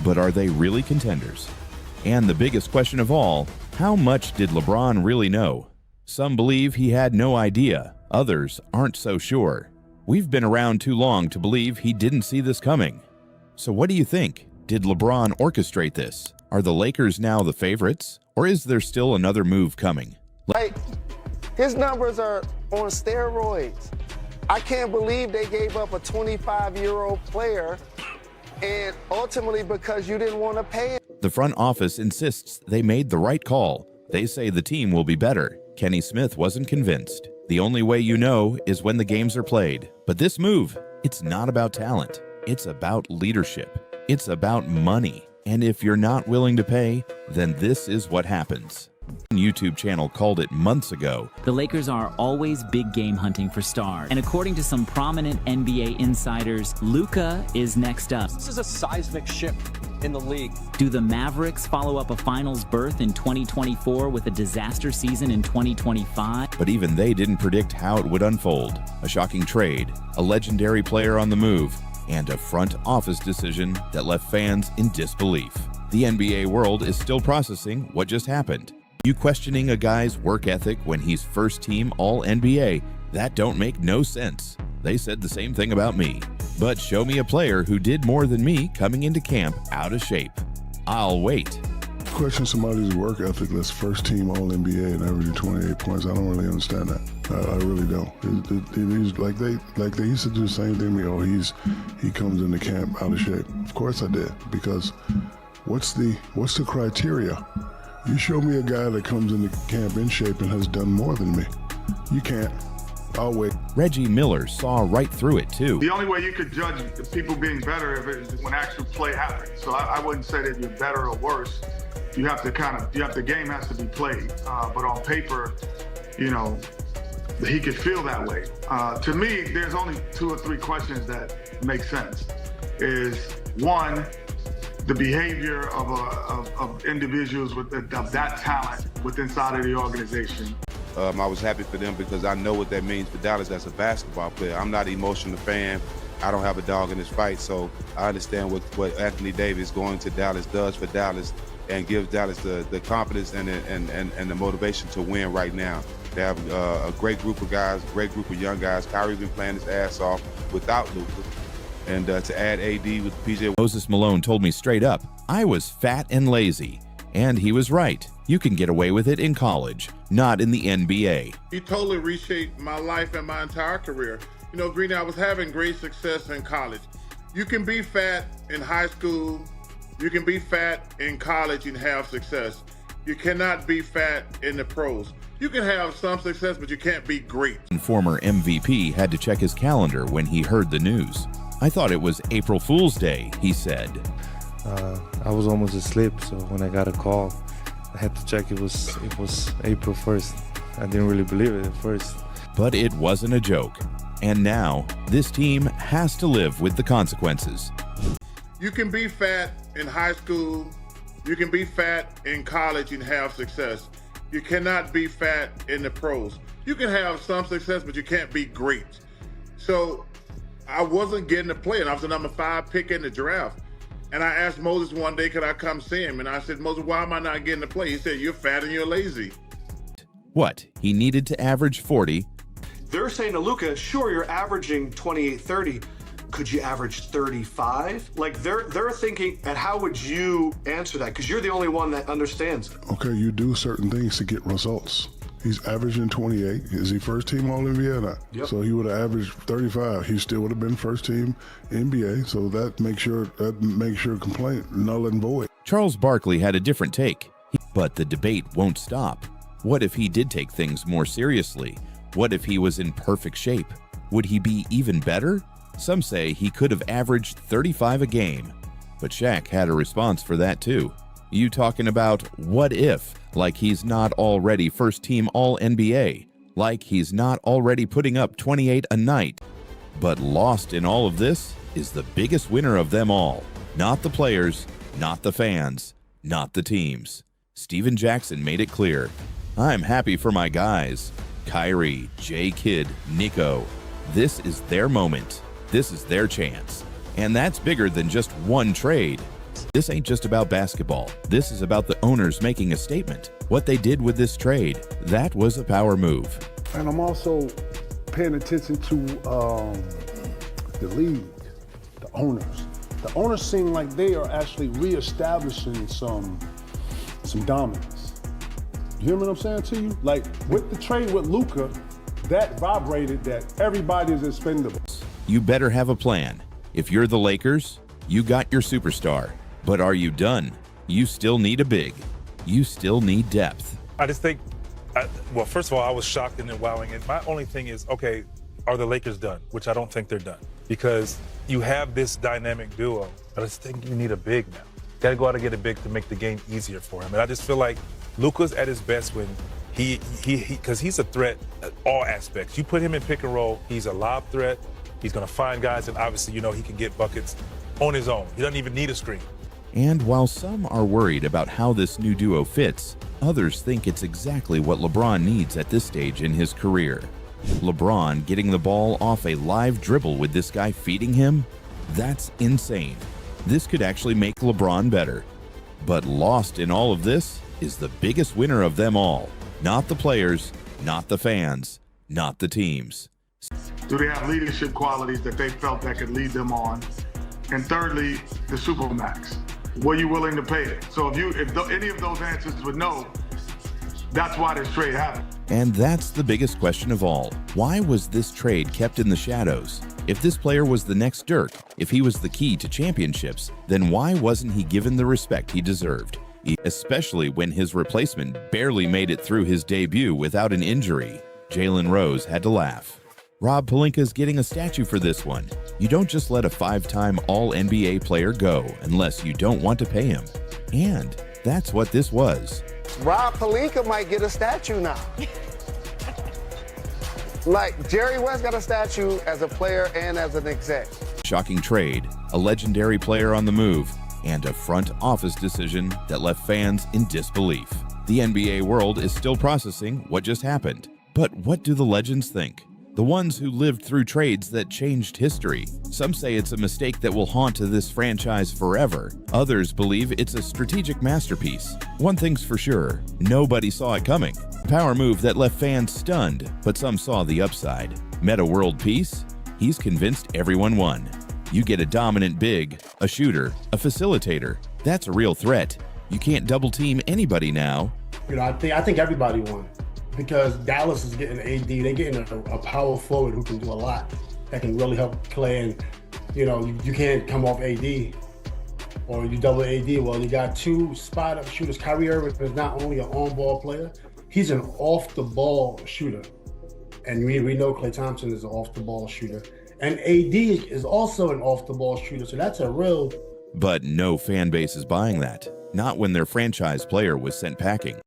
But are they really contenders? And the biggest question of all, how much did LeBron really know? Some believe he had no idea, others aren't so sure. We've been around too long to believe he didn't see this coming. So what do you think? Did LeBron orchestrate this? Are the Lakers now the favorites? Or is there still another move coming? Like, his numbers are on steroids. I can't believe they gave up a 25-year-old player, and ultimately because you didn't want to pay him. The front office insists they made the right call. They say the team will be better. Kenny Smith wasn't convinced. The only way you know is when the games are played. But this move, it's not about talent. It's about leadership. It's about money. And if you're not willing to pay, then this is what happens. YouTube channel called it months ago. The Lakers are always big game hunting for stars. And according to some prominent NBA insiders, Luka is next up. This is a seismic shift in the league. Do the Mavericks follow up a finals berth in 2024 with a disaster season in 2025? But even they didn't predict how it would unfold. A shocking trade, a legendary player on the move, and a front office decision that left fans in disbelief. The NBA world is still processing what just happened. You questioning a guy's work ethic when he's first team All-NBA, that don't make no sense. They said the same thing about me. But show me a player who did more than me coming into camp out of shape. I'll wait. Question somebody's work ethic that's first team All-NBA and averaging 28 points. I don't really understand that. I really don't. He's like they used to do the same thing to me. Oh, he comes into camp out of shape. Of course I did, because what's the criteria? You show me a guy that comes into camp in shape and has done more than me. You can't. I'll wait. Reggie Miller saw right through it too. The only way you could judge people being better is when actual play happens. So I wouldn't say that you're better or worse. You have to the game has to be played. But on paper, you know, he could feel that way. To me, there's only 2 or 3 questions that make sense. Is one, the behavior of individuals of that talent inside of the organization. I was happy for them because I know what that means for Dallas as a basketball player. I'm not an emotional fan. I don't have a dog in this fight, so I understand what Anthony Davis going to Dallas does for Dallas and gives Dallas the confidence and the motivation to win right now. They have a great group of guys, great group of young guys. Kyrie's been playing his ass off without Luka. And to add AD with PJ. Moses Malone told me straight up, I was fat and lazy. And he was right. You can get away with it in college, not in the NBA. He totally reshaped my life and my entire career. You know, Greeny, I was having great success in college. You can be fat in high school. You can be fat in college and have success. You cannot be fat in the pros. You can have some success, but you can't be great. Former MVP had to check his calendar when he heard the news. I thought it was April Fool's Day, he said. I was almost asleep, so when I got a call, I had to check it was April 1st. I didn't really believe it at first. But it wasn't a joke. And now, this team has to live with the consequences. You can be fat in high school. You can be fat in college and have success. You cannot be fat in the pros. You can have some success, but you can't be great. So I wasn't getting to play, and I was the number 5 pick in the draft. And I asked Moses one day, could I come see him? And I said, Moses, why am I not getting to play? He said, you're fat and you're lazy. What? He needed to average 40. They're saying to Luka, sure, you're averaging 28, 30. Could you average 35? Like they're thinking, and how would you answer that? Because you're the only one that understands. Okay, you do certain things to get results. He's averaging 28. Is he first team All-NBA or not? Yep. So he would have averaged 35. He still would have been first team NBA. So that makes your complaint null and void. Charles Barkley had a different take, but the debate won't stop. What if he did take things more seriously? What if he was in perfect shape? Would he be even better? Some say he could have averaged 35 a game. But Shaq had a response for that too. You talking about what if, like he's not already first team All-NBA, like he's not already putting up 28 a night. But lost in all of this is the biggest winner of them all. Not the players, not the fans, not the teams. Steven Jackson made it clear. I'm happy for my guys. Kyrie, J. Kidd, Nico. This is their moment. This is their chance. And that's bigger than just one trade. This ain't just about basketball. This is about the owners making a statement. What they did with this trade, that was a power move. And I'm also paying attention to the league, the owners. The owners seem like they are actually reestablishing some dominance. You hear what I'm saying to you? Like with the trade with Luka, that vibrated that everybody is expendable. You better have a plan. If you're the Lakers, you got your superstar. But are you done? You still need a big. You still need depth. I just think, well, first of all, I was shocked and wowing. And my only thing is, okay, are the Lakers done? Which I don't think they're done. Because you have this dynamic duo, but I just think you need a big now. Got to go out and get a big to make the game easier for him. And I just feel like Luka's at his best when because he's a threat at all aspects. You put him in pick and roll, he's a lob threat. He's going to find guys, and obviously, you know, he can get buckets on his own. He doesn't even need a screen. And while some are worried about how this new duo fits, others think it's exactly what LeBron needs at this stage in his career. LeBron getting the ball off a live dribble with this guy feeding him? That's insane. This could actually make LeBron better. But lost in all of this is the biggest winner of them all. Not the players, not the fans, not the teams. Do they have leadership qualities that they felt that could lead them on? And thirdly, the Supermax. Were you willing to pay it? So if any of those answers were no, that's why this trade happened. And that's the biggest question of all. Why was this trade kept in the shadows? If this player was the next Dirk, if he was the key to championships, then why wasn't he given the respect he deserved? Especially when his replacement barely made it through his debut without an injury. Jalen Rose had to laugh. Rob Pelinka's getting a statue for this one. You don't just let a 5-time All-NBA player go unless you don't want to pay him. And that's what this was. Rob Pelinka might get a statue now. Like Jerry West got a statue as a player and as an exec. Shocking trade, a legendary player on the move, and a front office decision that left fans in disbelief. The NBA world is still processing what just happened. But what do the legends think? The ones who lived through trades that changed history. Some say it's a mistake that will haunt this franchise forever. Others believe it's a strategic masterpiece. One thing's for sure, nobody saw it coming. Power move that left fans stunned, but some saw the upside. Meta world peace? He's convinced everyone won. You get a dominant big, a shooter, a facilitator. That's a real threat. You can't double team anybody now. You know, I think everybody won. Because Dallas is getting AD, they're getting a power forward who can do a lot, that can really help Clay. And you know, you can't come off AD, or you double AD. Well, you got two spot-up shooters. Kyrie Irving is not only an on-ball player, he's an off-the-ball shooter, and we know Klay Thompson is an off-the-ball shooter, and AD is also an off-the-ball shooter. So that's a real. But no fan base is buying that. Not when their franchise player was sent packing.